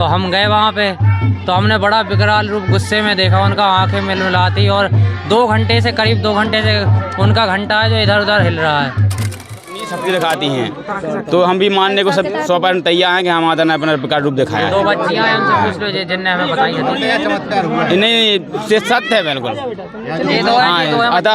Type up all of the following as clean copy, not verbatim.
तो हम गए वहाँ पे, तो हमने बड़ा विकराल रूप गुस्से में देखा। उनका आंखें मिलमिलाती और 2 घंटे से करीब 2 घंटे से उनका घंटा है जो इधर उधर हिल रहा है। शक्ति दिखाती हैं, तो हम भी मानने को सब 100% तैयार हैं कि हम माता ने अपना विकराल रूप दिखाया है। 2 बच्चियाँ हैं, उनसे पूछ लो जिनने हमें बताई है। नहीं, ये सत्य है बिल्कुल। हाँ, अतः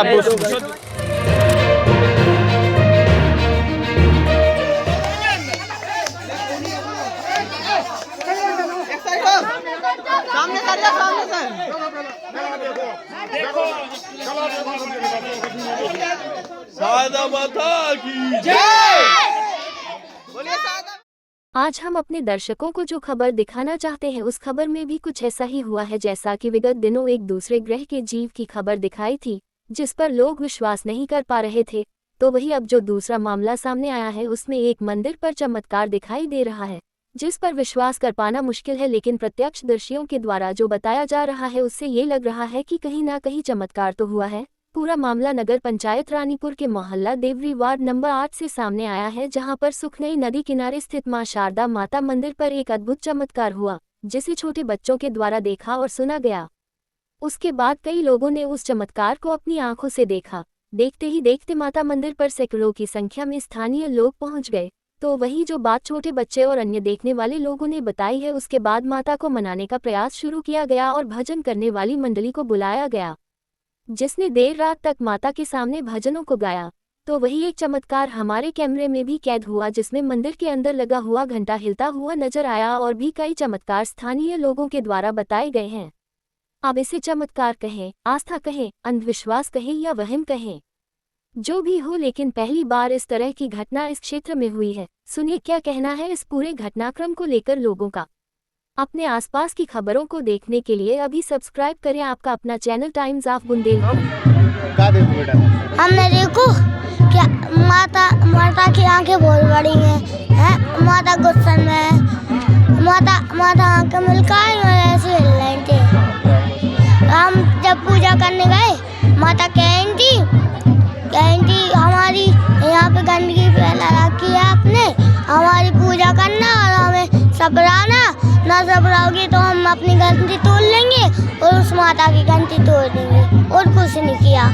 आज हम अपने दर्शकों को जो खबर दिखाना चाहते हैं उस खबर में भी कुछ ऐसा ही हुआ है जैसा कि विगत दिनों एक दूसरे ग्रह के जीव की खबर दिखाई थी जिस पर लोग विश्वास नहीं कर पा रहे थे। तो वही अब जो दूसरा मामला सामने आया है उसमें एक मंदिर पर चमत्कार दिखाई दे रहा है जिस पर विश्वास कर पाना मुश्किल है, लेकिन प्रत्यक्षदर्शियों के द्वारा जो बताया जा रहा है उससे ये लग रहा है कि कहीं ना कहीं चमत्कार तो हुआ है। पूरा मामला नगर पंचायत रानीपुर के मोहल्ला देवरी वार्ड नंबर 8 से सामने आया है, जहां पर सुखनई नदी किनारे स्थित मां शारदा माता मंदिर पर एक अद्भुत चमत्कार हुआ जिसे छोटे बच्चों के द्वारा देखा और सुना गया। उसके बाद कई लोगों ने उस चमत्कार को अपनी आंखों से देखा। देखते ही देखते माता मंदिर पर सैकड़ों की संख्या में स्थानीय लोग पहुंच गए। तो वही जो बात छोटे बच्चे और अन्य देखने वाले लोगों ने बताई है, उसके बाद माता को मनाने का प्रयास शुरू किया गया और भजन करने वाली मंडली को बुलाया गया जिसने देर रात तक माता के सामने भजनों को गाया। तो वही एक चमत्कार हमारे कैमरे में भी कैद हुआ जिसमें मंदिर के अंदर लगा हुआ घंटा हिलता हुआ नजर आया और भी कई चमत्कार स्थानीय लोगों के द्वारा बताए गए हैं। अब इसे चमत्कार कहें, आस्था कहें, अंधविश्वास कहें या वहम कहें, जो भी हो, लेकिन पहली बार इस तरह की घटना इस क्षेत्र में हुई है। सुनिए क्या कहना है इस पूरे घटनाक्रम को लेकर लोगों का। अपने आसपास की खबरों को देखने के लिए अभी सब्सक्राइब करें आपका अपना चैनल टाइम्स ऑफ बुंदेलखंड। हमने देखो क्या माता की आंखें बहुत बड़ी हैं, माता गुस्से में है, माता आंखें मिलकर ऐसे हिल रही थी। हम जब पूजा करने गए माता कहीं थी हमारी यहाँ पे गंदगी फैला रखी है आपने, हमारी पूजा करना और हमें सबराना, ना सबराओगे तो हम अपनी गंदगी तोड़ लेंगे और उस माता की गंदगी तोड़ देंगे। और कुछ नहीं किया।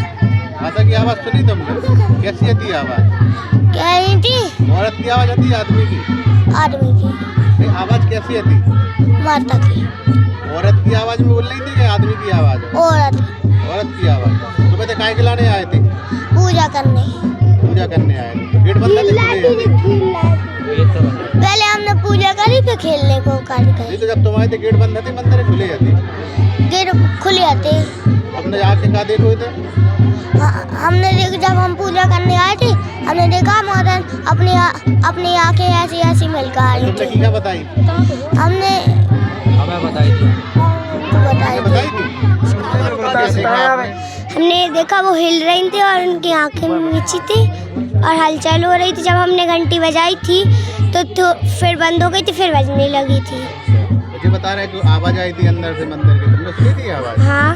माता की आवाज़ सुनी तुमने? कैसी आती आवाज़? कहीं थी औरत की आवाज़ आती है आदमी की? आवाज़ कैसी आती? माता की। औरत की आवाज़ में बोल रही थी कि आदमी की आवाज़? औरत की आवाज़। तुम्हें तो काय खिलाने आए थे? पूजा करने आए थे। गेट बंद थे? पहले हमने पूजा करी फिर खेलने को कर गए। तो जब तुम आए थे गेट बंद थे, मंदिर खुले थे? गेट खुले थे। हमने आके क्या देखे थे? हमने जब हम पूजा करने आए थे हमने देखा माता अपनी आंखें ऐसी मिलकर आ रही थी। क्या बताई? हमने बताई थी। हमने देखा वो हिल रही थी और उनकी आंखें नीची थी और हलचल हो रही थी। जब हमने घंटी बजाई थी तो फिर बंद हो गई थी, फिर बजने लगी थी। मुझे बता रहे कि आवाज आई थी अंदर से मंदिर के, तुमने सुनी थी आवाज? हाँ।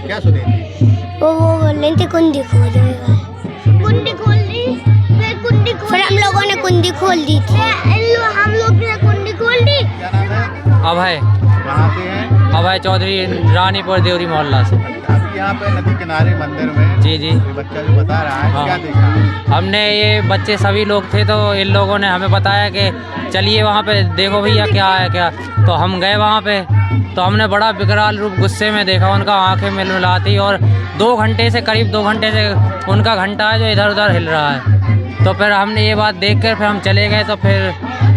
क्या सुनी थी? वो बोल रही थी कुंडी खोल दी, फिर हम लोगों ने कुंडी खोल दी थी। हम लोग ने कुंडी खोल दी। अभय। कहाँ से हैं? अभय चौधरी, रानीपुर देवरी मोहल्ला से। अभी यहाँ पे नदी किनारे मंदिर में जी ये बच्चा जो बता रहा है, क्या देखा? हमने ये बच्चे सभी लोग थे तो इन लोगों ने हमें बताया कि चलिए वहाँ पे देखो भैया क्या है क्या। तो हम गए वहाँ पे, तो हमने बड़ा विकराल रूप गुस्से में देखा। उनका आंखें मिलमिलाती और 2 घंटे से करीब 2 घंटे से उनका घंटा है जो इधर उधर हिल रहा है। तो फिर हमने ये बात देखकर फिर हम चले गए। तो फिर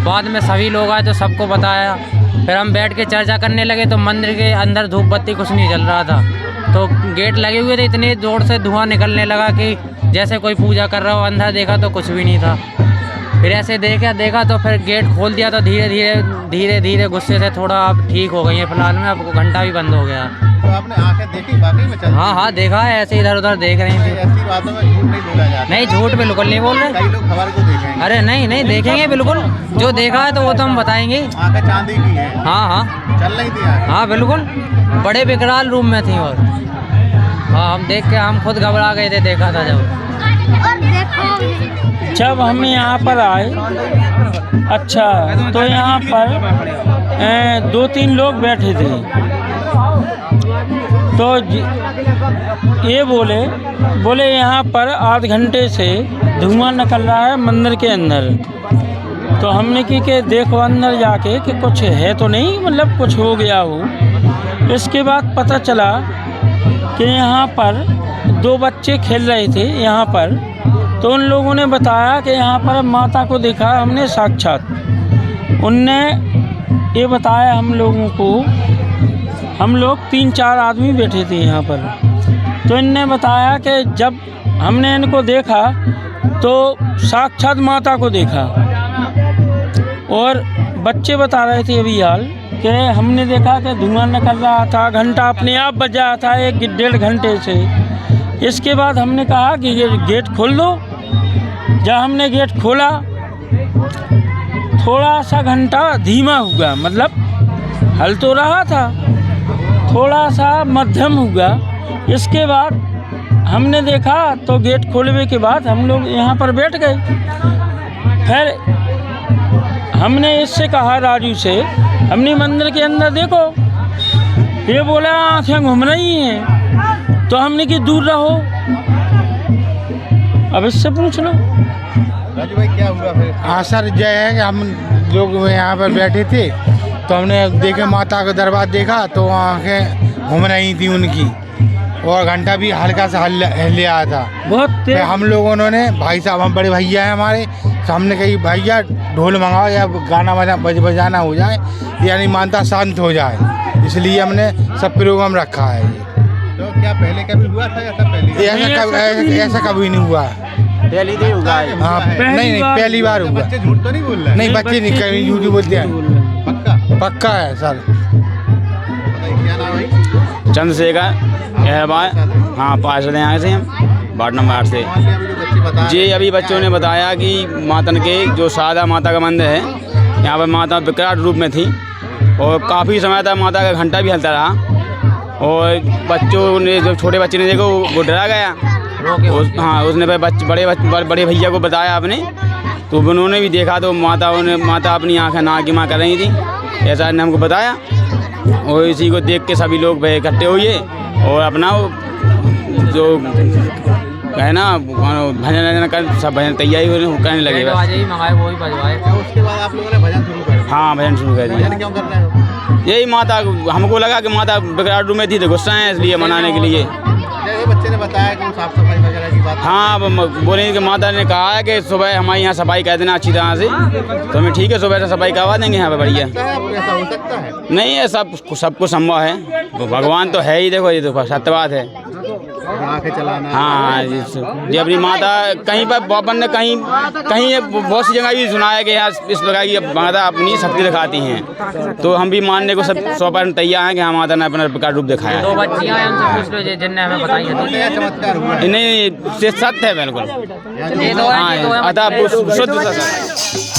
बाद में सभी लोग आए तो सबको बताया। फिर हम बैठ के चर्चा करने लगे तो मंदिर के अंदर धूप बत्ती कुछ नहीं जल रहा था, तो गेट लगे हुए थे, इतनी जोर से धुआं निकलने लगा कि जैसे कोई पूजा कर रहा हो। अंदर देखा तो कुछ भी नहीं था। फिर ऐसे देखा तो फिर गेट खोल दिया। तो धीरे धीरे गुस्से से थोड़ा अब ठीक हो गई है फिलहाल में। अब घंटा भी बंद हो गया। तो आपने आंखें देखी वाकई में? हाँ देखा है, ऐसे इधर उधर देख रही थी। ऐसी बातों में झूठ नहीं बोला जाता। नहीं, झूठ बिल्कुल नहीं बोल रहे। कई लोग खबर को देखेंगे। अरे नहीं देखेंगे बिल्कुल, जो देखा है तो वो तो हम बताएंगे। आंखें चांदी की है? हाँ चल रही थी आंखें? हाँ बिल्कुल, बड़े विकराल रूप में थी। और हाँ, हम देख के हम खुद घबरा गए थे, देखा था जब हम यहाँ पर आए। अच्छा, तो यहाँ पर 2-3 लोग बैठे थे। तो ये बोले यहाँ पर आध घंटे से धुआं निकल रहा है मंदिर के अंदर। तो हमने की कि देखो अंदर जाके कि कुछ है तो नहीं, मतलब कुछ हो गया हो। इसके बाद पता चला कि यहाँ पर 2 बच्चे खेल रहे थे यहाँ पर। तो उन लोगों ने बताया कि यहाँ पर माता को देखा हमने साक्षात। उनने ये बताया हम लोगों को, हम लोग 3-4 आदमी बैठे थे यहाँ पर। तो इनने बताया कि जब हमने इनको देखा तो साक्षात माता को देखा। और बच्चे बता रहे थे अभी हाल कि हमने देखा कि धुआं निकल रहा था, घंटा अपने आप बज रहा था 1-1.5 घंटे से। इसके बाद हमने कहा कि ये गेट खोल दो। जब हमने गेट खोला थोड़ा सा घंटा धीमा हुआ, मतलब हल तो रहा था, थोड़ा सा मध्यम हुआ। इसके बाद हमने देखा तो गेट खोलने के बाद हम लोग यहाँ पर बैठ गए। फिर हमने इससे कहा राजू से, हमने मंदिर के अंदर देखो, ये बोला आँखें घूम रही हैं। तो हमने कि दूर रहो, अब इससे पूछ लो। राजू भाई क्या हुआ फिर? हाँ सर, जय है कि हम लोग यहाँ पर बैठे थे तो हमने देखे माता का दरबार देखा तो आँखें घूम रही थी उनकी, और घंटा भी हल्का सा हिले आया था बहुत तेज। हम लोगों ने भाई साहब, हम बड़े भैया हैं हमारे, सामने कही भैया ढोल मंगाओ या गाना बजाना हो जाए, यानी मानता शांत हो जाए, इसलिए हमने सब प्रोग्राम रखा है। तो क्या पहले कभी हुआ था या सब पहले? ऐसा कभी नहीं हुआ। पहली दिन हुआ है। हाँ, नहीं पहली बार हुआ। बच्चे झूठ तो नहीं बोल रहे? नहीं, बच्चे नहीं कहीं झूठ बोलते हैं। पक्का पक्का है सर। बताइए क्या नाम है? चंद्रशेखर यह हाँ, पास हैं यहाँ से हम वार्ड नंबर 8 से। अभी जो बच्चे बता जी अभी बच्चों ने बताया कि मातन के जो सादा माता का मंदिर है, यहाँ पर माता विकराल रूप में थी और काफ़ी समय तक माता का घंटा भी हलता रहा। और बच्चों ने, जो छोटे बच्चे ने देखो वो डरा गया। हाँ, उसने बड़े भैया को बताया आपने, तो उन्होंने भी देखा तो माता अपनी आँखें ना की माँ कर रही थी, ऐसा ने हमको बताया। और इसी को देख के सभी लोग इकट्ठे हुए और अपना जो है ना भजन कर, सब भजन तैयारी करने लगे। उसके बाद आप लोगों ने भजन शुरू कर दिया? हाँ, भजन शुरू कर दिया। भजन क्यों कर रहे हो? यही माता, हमको लगा कि माता विकराल रूप में थी तो गुस्सा है, इसलिए मनाने के लिए। ये बच्चे ने बताया कि साफ सफाई वगैरह की बात। हाँ, बोले कि माता ने कहा है कि सुबह हमारे यहाँ सफाई कर देना अच्छी तरह से, तो हमें ठीक है सुबह से सफाई करवा देंगे यहाँ पे बढ़िया। ऐसा हो सकता है? नहीं है, सबको संभव है, तो भगवान तो है ही। देखो ये तो सत्य बात है। आँखें चलाना। हाँ जी, अपनी माता कहीं पर बाबन ने कहीं बहुत सी जगह भी सुना है कि यार इस प्रकार की माता अपनी शक्ति दिखाती हैं, तो हम भी मानने को सब 100% तैयार हैं कि हाँ, माता ने अपना प्रकार रूप दिखाया है। 2 बच्चियां हैं, उनसे पूछ लो जिनने हमें बताई है। चमत्कार हुआ? नहीं, सत्य है बिल्कुल। ये तो है, हाँ, अतः शुद्ध सत्य।